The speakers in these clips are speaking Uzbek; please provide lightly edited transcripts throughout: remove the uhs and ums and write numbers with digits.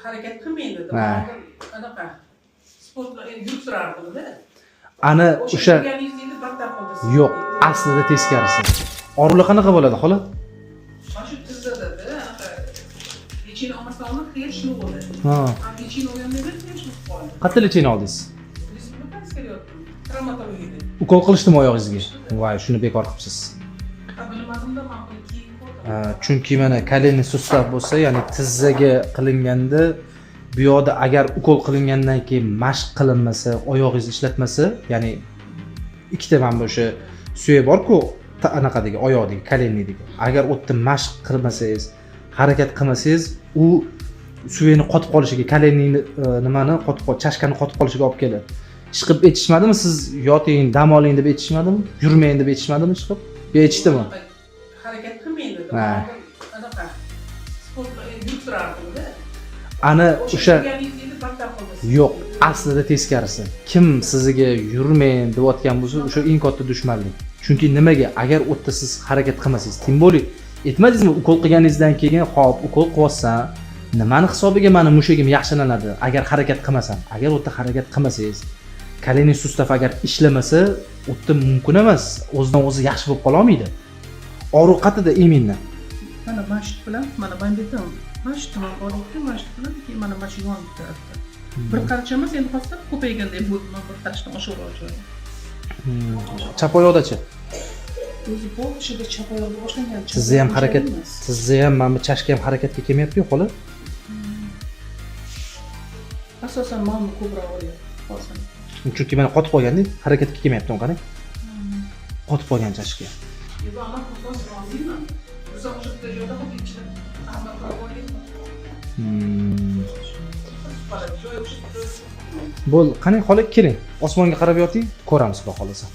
harakat qilmaydi. Anaqa sportga yurib turardi-da. Ana o'sha qilganingizni battar qildi. yo'q, aslida teskarisi. Orula qanaqa bo'ladi, xola? Mana shu tizzada-da, anaqa lechini olmasa olib hech nima bo'ladi. Ha. Lechini olganda hech nima qoladi. Qancha lechini oldingiz? Respublikasiga kelyapti. Travmatologiyada. Ukol qilishdimi oyog'ingizga? Voy, shuni bekor qilibsiz. Bilmadim-da, men buni keyin ko'rdim. Chunki mana koleni sustav bo'lsa, ya'ni tizzaga qilinganda bu yoqda agar ukol qilingandan keyin mashq qilinmasa, oyog'ingizni ishlatmasa, ya'ni ikkita mana bu o'sha suyak bor-ku, anaqadagi oyoqdagi, kolennidagi. Agar u yerda mashq qilmasangiz, harakat qilmasangiz, u suyakni qotib qolishiga, kolenning nimani qotib chashkani qotib qolishiga olib keladi. Chiqib aytishmadimi siz yoting, dam oling deb aytishmadimi? Yurmang deb aytishmadimi chiqib? Yo aytishdimi? Harakat qilmaydi. Anaqa sportga yurib turardi-da. Ana o'sha qilganingizni battar qildi. yo'q, aslida teskarisi. Kim sizga yurmang deyotgan bo'lsa, o'sha eng katta dushmanlik. Chunki nimaga? Agar u yerda siz harakat qilmasangiz, tim bo'ling, aytmadingizmi, ukol qilganingizdan keyin, "Xo'p, ukol qilyapsan, nimani hisobiga meni mushagim yaxshilanadi agar harakat qilmasam?" Agar u yerda harakat qilmasangiz, kolening sustav agar ishlamasa, u yerda mumkin emas, o'zidan o'zi yaxshi bo'lib qola olmaydi. Og'riq qatida imindan. Mana mashq bilan, mana banditam. Mashq bilan boribdi, mashq bilan keyin mana shu yonib turibdi. Bir qaracha emas, endi hozir ko'payganday bo'ldi. Men bir qarashdan oshirib oldim. Chap oyoqdachi? O'zi bol ichida chap oyoqda boshlangan. Sizda ham harakat, sizda ham mana bu chashka ham harakatga kelmayapti-ku, xola? Asosan men ko'proq olyapman hozir. Chunki mana qotib qolganda harakatga kelmayapti, qani? Qotib qolgan chashka. Yo, ana hozir roziyman. Biz o'sha joyda ham ichida hamma Bo'l, qani xola keling. Osmonga qarab yoting, ko'ramiz xudo xolasa.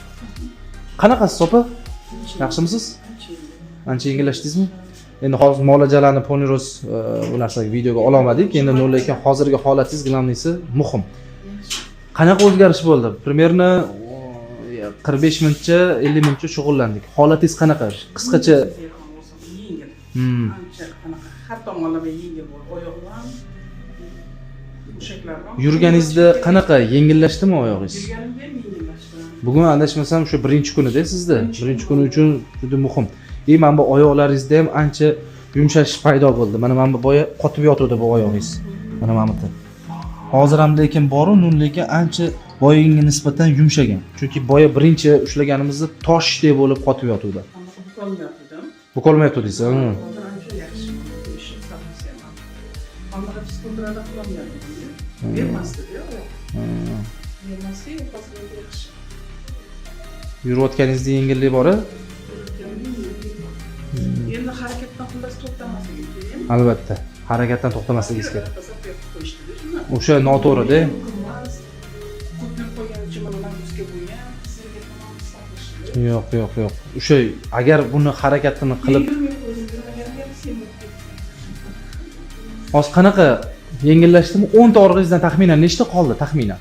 Qanaqasiz opa? Yaxshimisiz? Ancha yengillashdingizmi? Endi hozir muolajalarni poniros bu narsaga videoga ola olmadik. Endi lekin hozirgi holatingiz glamnisi muhim. Qanaqa o'zgarish bo'ldi? Primerno 45 minutcha, 50 minutcha shug'ullandik. Holatingiz qanaqa? Qisqacha yengil. Ancha qanaqa har tomonlama yengil bo'ldi. Oyoqlar, mushaklar. yurganingizda qanaqa yengillashdimi oyog'ingiz? Yurganimda ham yengillashdi. Bugun adashmasam shu birinchi kunida sizda. Birinchi kun uchun juda muhim. Mana bu oyoqlaringizda ham ancha yumshash paydo bo'ldi. Mana bu boya qotib yotuvdi bu oyog'ingiz. Mana bu. Hozir ham lekin boru, lekin ancha boyinga nisbatan yumshagan. Chunki boya birinchi ushlaganimizda toshdek bo'lib qotib yotuvdi. Bukolmayapti deysiz. Hozir ancha yaxshi. Ish qilsam. Ammo psixoterapiyada qilaman. Bermasdi-da. Bermasdi, hozir yaxshi. Yurayotganingizda yengillik bor-a? Endi harakatdan xullas to'xtamaslik kerak. Albatta, harakatdan to'xtamasligingiz kerak. O'sha noto'g'ri-da. Yo'q. O'sha agar buni harakatini qilib hozir qanaqa yengillashdimi? 10 ta og'rig'ingizdan taxminan nechta qoldi taxminan?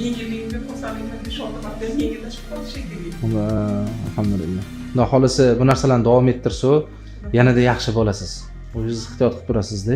Yengilligimga qo'shilib 5-6 marta yengillashib qolish shekilli. Alhamdulillah. Xudo xolasa bu narsalarni davom ettirsa, yanada yaxshi bo'lasiz. O'zingiz ehtiyot qilib turasiz-da.